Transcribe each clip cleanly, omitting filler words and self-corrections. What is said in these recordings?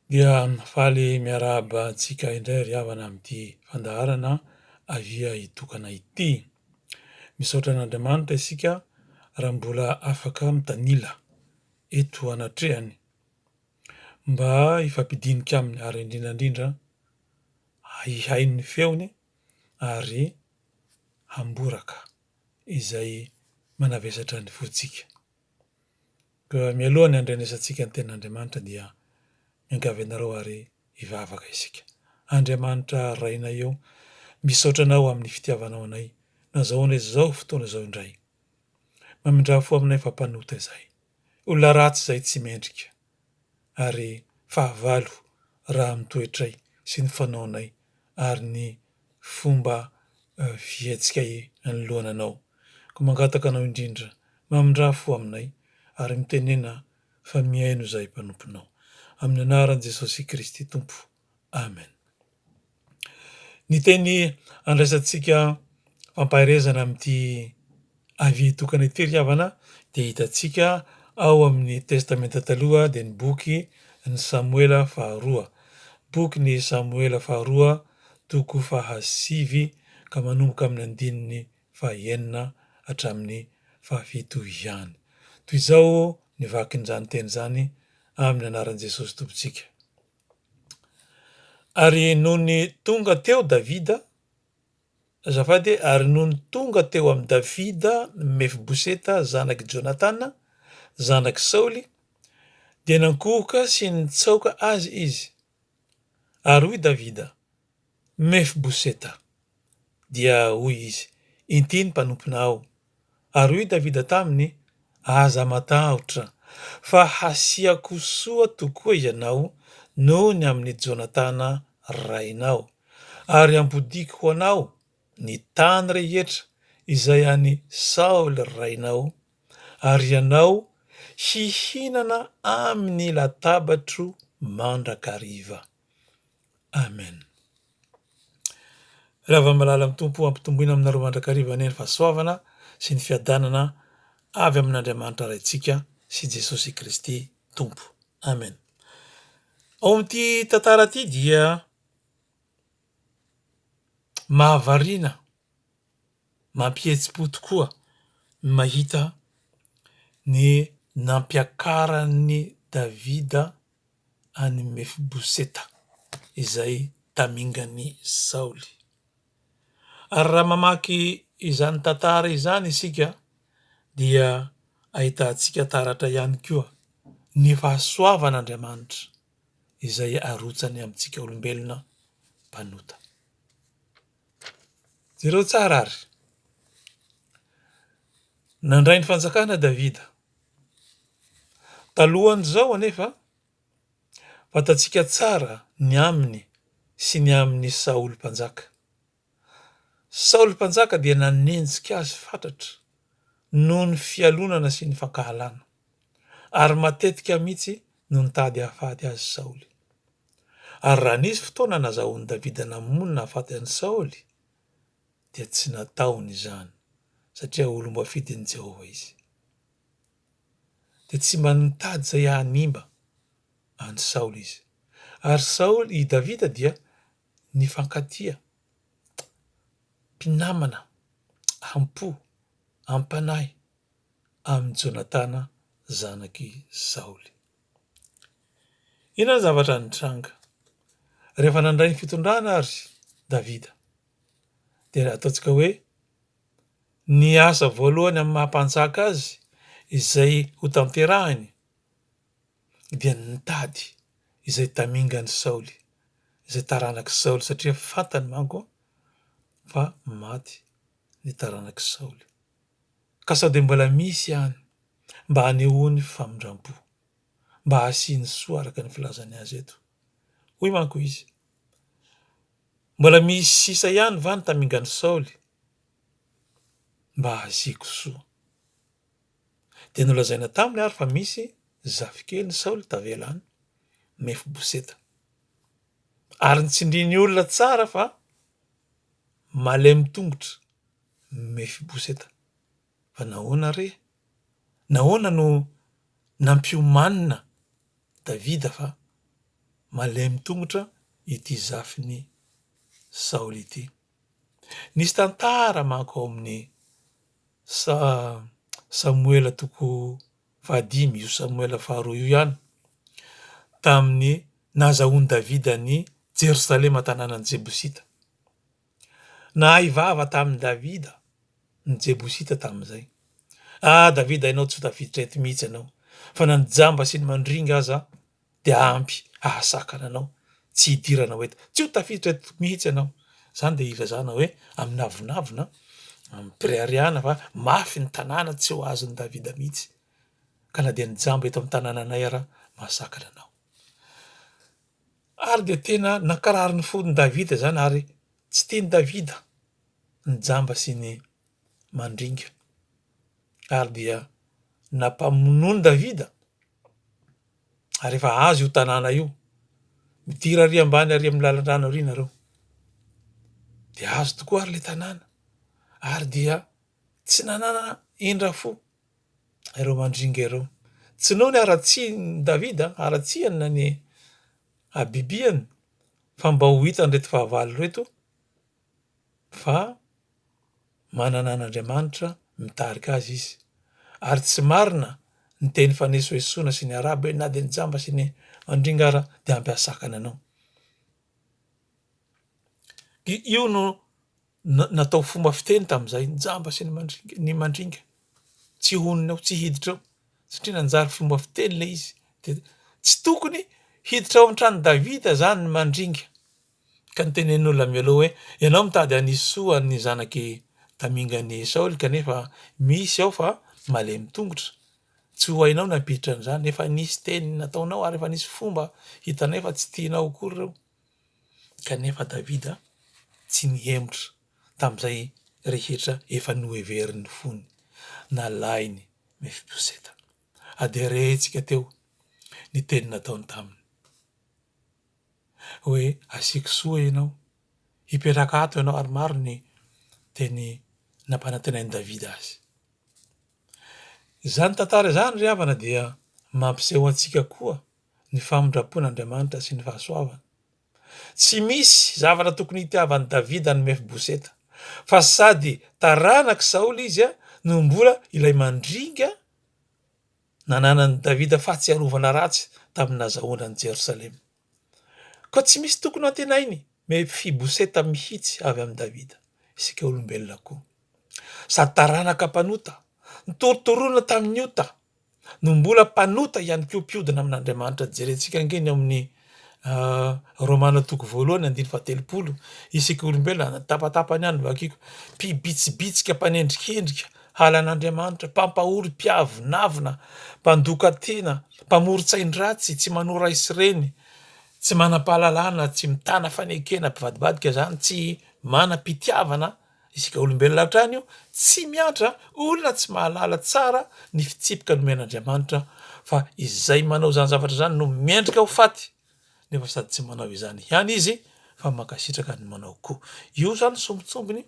Dia faly miarahaba antsika indray ry havana amin'ity fandaharana avia itokana ity. Misaotra an'Andriamanitra isika raha mbola afaka mitanila eto anatrehany mba hifampidinika aminy ary indrindrandrindra hihay ny feony ary hamboraka izay manavesatra ny fontsika. Ka mialohany andrenesantsika ny ten'Andriamanitra dia miangavy anareo ary hivavaka isika. Andriamanitra raina eo, misaotra anao amin'ny fitiavanao anay, nazahoana izao fotoana zao indray. Mamindraha fo aminay fampanota izay. Olona ratsy izay tsy mendrika ary fahavalo raha mitoetray sy ny fanaonay ary ny fomba fietsika anoloana anao. Ko mangataka anao indrindra, mamindraha fo aminay ary mitenena fa mihaino izahay mpanomponao. Amin'ny anaran'i Jesosy Kristy Tompo. Amen. Ny teny andraisantsika fampaherezana amin'ity avia itokana ity ry havana dia hitantsika ao amin'ny testamenta taloha dia ny boky ny Samuela faharoa. Boky ny Samuela faharoa toko fahasivy ka manomboka amin'ny andininy fahaenina hatramin'ny fahafito ihany. Toy izao ny vakin'izany teny zany amin'ny anaran'i Jesosy Tompontsika. Ary noho ny tonga teo Davida, azafady ary noho ny tonga teo amin'ny Davida Mefiboseta zanaky Jonatana, zanaky Saoly, dia nankohoka sy nitsaoka azy izy. Ary hoy Davida, Mefiboseta, dia hoy izy, inty ny mpanomponao. Ary hoy Davida taminy, aza matahotra, fa hasiako soa tokoa ianao noho ny amin'ny Jonatana rainao, ary ampodiko ho anao ny tany rehetra izay any Saoly rainao, ary ianao hihinana amin'ny latabatro mandrakariva. Amen. Rava malala amin'ny Tompo ampitomboina aminareo mandrakariva ny fahasoavana sy ny fiadanana avy amin'Andriamanitra raintsika sy Jesosy Kristy Tompo. Amen. Ao amin'ity tantara ity dia mahavariana, mampihetsim-po tokoa mahita ny nampiakaran'ny Davida any Mefiboseta izay tamingan'ny Saoly. Ary raha mamaky izany tantara izany isika dia ahitantsika taratra ihany koa ny fahasoavan'Andriamanitra izay arotsany amintsika olombelona mpanota. Jereo tsara ary. Nandray ny fanjakana Davida. Talohan'izao anefa fantatsika tsara ny aminy sy ny amin'ny Saoly mpanjaka. Saoly mpanjaka dia nanenjika azy fatratra noho ny fialonana sy ny fankahalana, ary matetika mihitsy no nitady hahafaty azy Saoly. Ary raha nisy fotoana nazahoan'i Davida namonina hahafaty an'i Saoly dia tsy nataony izany satria olom-bafidin'i Jehova izy. Dia tsy mba nitady izay hanimba an'i Saoly izy. Ary Saoly, i Davida dia nifankatia, mpinamana, ampo, ampanahy amin'ny Jonatana zanaky Saoly. Inona ny zavatra nitranga? Rehefa nandray ny fitondrana ary Davida dia ataontsika hoe ny asa voalohany amin'ny mahampanjaka azy izay ho tanterahiny dia nitady izay tamingan'ny Saoly, izay taranaky Saoly satria fantany manko fa maty ny taranaky Saoly. Ka sao dia mbola misy ihany mba hanehoany famindrampo, mba hasiany soa araka ny filazany azy eto. Hoy manko izy, mbola misy sisa ihany va ny tamingan'ny Saoly mba hasiako soa. Dia nolazaina taminy ary fa misy zafikely Saoly tavela any, Mefiboseta. Ary nitsindriany olona tsara fa malemy tongotra Mefiboseta. Fa nahoana re? Nahoana no nampiomanina Davida fa malemy tongotra ity zafiny Saoly ity. Nisy tantara manko ao amin'ny Samuela toko 15 io Samuela 2 io ihany, tamin'ny nahazahoany Davida ny Jerosalema tanànan'ny Jebosita. Nahivava tamin'ny Davida ny Jebosita tamin'izay. Davida ianao tsy ho tafiditra eto mihitsy ianao, fa na ny jamba sy ny mandringa aza de ampy ahasakana anao, tsy hidiranao eto, tsy ho tafiditra eto mihitsy ianao. Zany de ilazana hoe amin'navinavina, am'pirariana fa mafy ny tanàna tsy ho azon'ny Davida mihitsy. Ka na dia ny jamba eto amin'ny tanànanay ara mahasakana anao. Ary de tena nakarary ny fon'ny Davida zany ary tsy tiany Davida ny jamba sy ny mandringa. Ary dia nampamonoany Davida ary efa azo io tanàna io, midira ary ambany ary amin'ny lalan-drano ary nareo, de azo tokoa ary le tanàna, ary dia tsy nanana indra fo ireo mandringa ireo. Tsy noho ny aratsiany Davida, aratsiany na ny habibiany fa mba ho hitany reto fahavalo reto fa manana an'Andriamanitra mitarika azy izy, ary tsy marina ny teny fanesoesoana sy ny araba hoe na de ny jamba sy ny mandringa ara de ampy ahasakana anao. Io no natao fomba fiteny tamin'izay, ny jamba sy ny mandringa tsy honina ao, tsy hiditra ao, satria nanjary fomba fiteny le izy, de tsy tokony hiditra ao an-trano Davida zany ny mandringa. Ka nitenen'olona mialoha hoe ianao mitady hanisy soa ny zanaky tamingan'ny Saoly kanefa misy ao fa malemy tongotra, tsy ho hainao nampiditra an'izany, efa nisy teny nataonao ary efa nisy fomba hitanao fa tsy tianao akory reo. Kanefa Davida tsy nihemotra tamin'izay rehetra efa noheverin'ny fony, nalainy Mefiboseta. Ade rehentsika teo ny teny nataony taminy hoe asiako soa ianao, hipetraka ato ianao, ary maro ny teny nampanantenainy Davida azy. Zany tantara zany ry havana dia mampiseho antsika koa ny famindrapon'Andriamanitra sy ny fahasoavana. Tsy misy zavatra tokony hitiavan'ny Davida ny Mefiboseta, fa sady taranaky Saoly izy no mbola ilay mandringa nananan'ny Davida fahatsiarovana ratsy tamin'ny nazahoana ny Jerosalema. Ka tsy misy tokony antenainy Mefiboseta mihitsy avy amin'ny Davida, isika olombelona koa. Sady taranaka mpanota, nitoritorona tamin'ny ota, no mbola mpanota ihany koa mpiodina amin'Andriamanitra. Jerentsika angeny amin'ny Romana toko 2:17, isika olombelona tapatapany ihany vakiko, mpibitsibitsika, mpanendrikendrika halan'Andriamanitra, mpampahory, mpiavonavina, mpandoka tena, mpamoron-tsain-dratsy, tsy manora isy reny, tsy manam-pahalalana, tsy mitana fanekena, mpivadibadika zany, tsy manam-pitiavana. Isika olombelona hatrany io tsy miatra, olona tsy mahalala tsara ny fitsipika nomen'Andriamanitra, fa izay manao zany zavatra zany no miendrika ho faty, nefa sady tsy manao izany ihany izy fa mankasitraka ny manao koa. Io zany sombitsombiny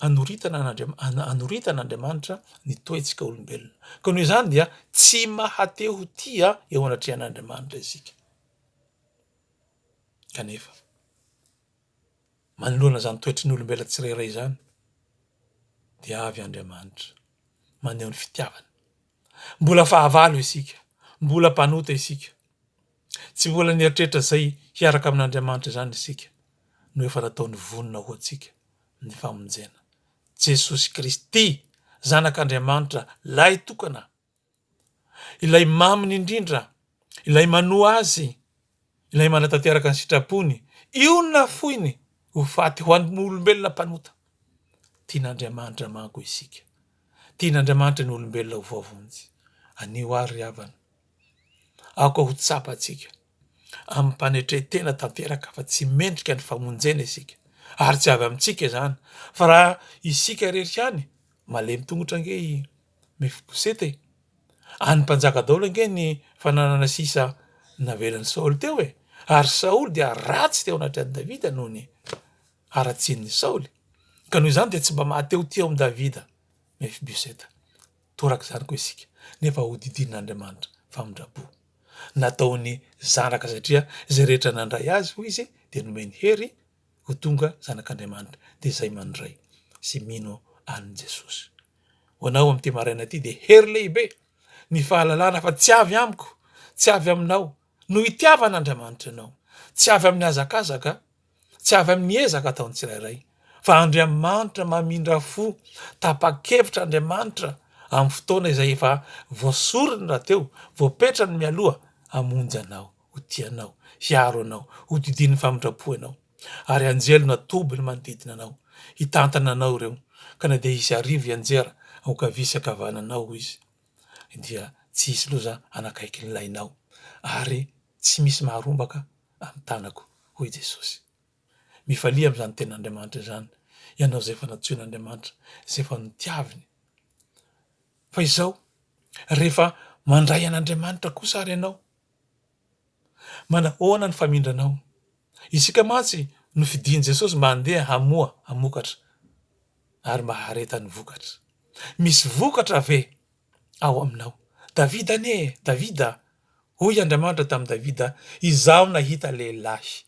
anoritan'Andriamanitra ny toetsika olombelona. Ka noho izany dia tsy mahate ho tia eo anatrehan'Andriamanitra isika. Kanefa manoloana zany toetry ny olombelona tsirairay zany dia avy Andriamanitra maneho ny fitiavana. Mbola fahavalo isika, mbola mpanota isika, tsy mbola nieritreritra zay hiaraka amin'Andriamanitra zany isika, no efa nataony vonona ho antsika ny famonjena. Jesosy Kristy, zanak'Andriamanitra, lay tokana, ilay maminy indrindra, ilay manoa azy, ilay manatanteraka ny sitrapony, io no nafoiny ho faty ho an'ny olombelona mpanota. Tian'Andriamanitra manko isika, tian'Andriamanitra ny olombelona ho voavonjy. Anio ary ry havana, aoka ho tsapa atsika amin'ny mpanetretena tanteraka fa tsy mendrika ny famonjena isika, ary tsy avy amintsika izany, fa raha isika rery ihany malemy tongotra nge i Mefiboseta e, any mpanjaka daholo nge ny fananana sisa navelan'ny Saoly teo e, ary Saoly dia ratsy teo anatrehan'i Davida noho ny haratsian'ny Saoly. Ka noho izany dia tsy mba mahateo teo amin'ny Davida Mefiboseta. Toraka izany koa isika, nefa ho didin'Andriamanitra famindrapo. nataony zanaka satria zay rehetra nandray azy ho izy de nomeny hery ho tonga zanak'Andriamanitra de zay mandray sy mino an' Jesosy. Hoanao am'ty maraina ty de hery lehibe ny fahalalana fa tsy avy amiko, tsy avy aminao, no itiavan'Andriamanitra anao, tsy avy amin'ny azakazaka, tsy avy amin'ny ezaka ataony tsirairay, fa Andriamanitra mamindra fo, tapa-kevitra Andriamanitra amin'ny fotoana izay efa voasoriny raha teo, voapetrany mialoha hamonjy anao, ho tianao, hiaro anao, ho didin'ny famindrapo anao. Ary anjelo natobiny manodidina anao, hitantana anao reo, ka na de hisy arivo ianjera aokavisa kavananao izy, dia tsy hisy loza anakaiky ny lainao, ary tsy misy maharombaka amin'ny tanako hoy Jesosy. Mifalia am'zany ten'Andriamanitra zany, ianao zay efa natsoin'Andriamanitra, zay efa nitiaviny. Fa izao, rehefa mandray an'Andriamanitra kosa ary ianao, manahoana ny famindranao? Isika mantsy nofidin' Jesosy mba handeha hamokatra ary mba haretany vokatra. Misy vokatra ve ao aminao? Davida anie, Davida, hoy Andriamanitra tamin'i Davida, izaho nahita lehilahy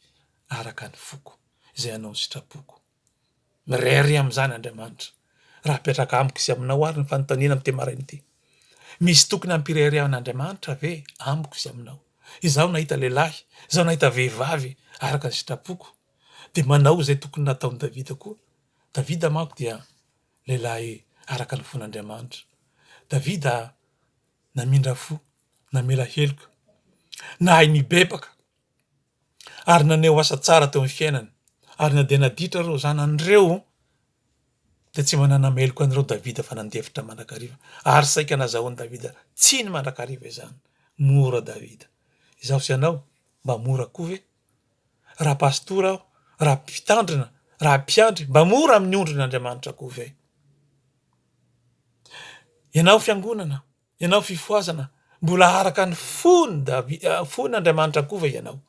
araka ny foko, izay anao ny sitrapoko. Mirehary am'zany Andriamanitra. Raha petraka amiko sy aminao ary ny fanontaniana am'ty maraina ity. Misy tokony ampireherean'Andriamanitra ve amiko sy aminao? Izaho nahita lehilahy, izaho nahita vehivavy araka ny sitrapoko, de manao zay tokony nataon'i Davida koa. Davida manko dia lehilahy araka ny fon'Andriamanitra. Davida namindra fo, namela heloka, nahay nibebaka, ary naneho asa tsara teo amin'ny fiainany, ary na de naditra reo zanan'ireo de tsy manana meloka an'ireo Davida fa nandefitra mandrakariva, ary saika nazahoan'i Davida tsy ny mandrakariva izany. Mora Davida. Izaho sy anao mba mora koa ve? Raha pastora aho, raha mpitandrina, raha mpiandry, mba mora amin'ny ondrin'Andriamanitra koa ve? Ianao fiangonana, ianao fifoazana, mbola araka ny fon'Andriamanitra koa ve ianao?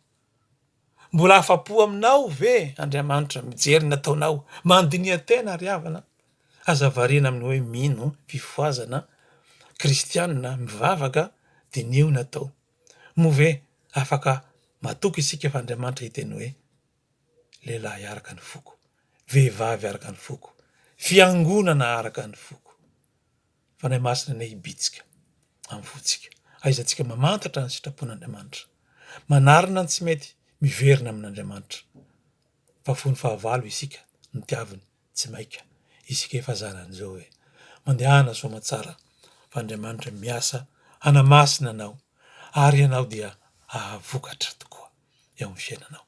Mbola afa-po aminao ve Andriamanitra mijery nataonao, mandinia tena ary havana? Aza variana amin'ny hoe mino fifoazana, kristianina, mivavaka, de nio natao. Moa ve afaka matoky isika fa Andriamanitra hiteny hoe lehilahy araka ny foko, vehivavy araka ny foko, fiangonana araka ny foko. Fanahy masina ne hibitsika amin'ny fotsika, aizantsika mamantatra ny sitrapon'Andriamanitra, manarina ny tsy mety, miverina amin'Andriamanitra. Fa fony fahavalo isika nitiaviny tsy maika, isika efa zanan'izao hoe mandehana soamatsara fa Andriamanitra miasa hanamasina anao, ary ianao dia ahavokatra tokoa eo amin'ny fiainanao.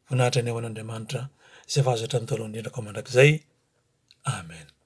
Vonahitra ny ao an'Andriamanitra zay vazo hatramin'ny talohan'indrindra ka mandrakizay. Amen.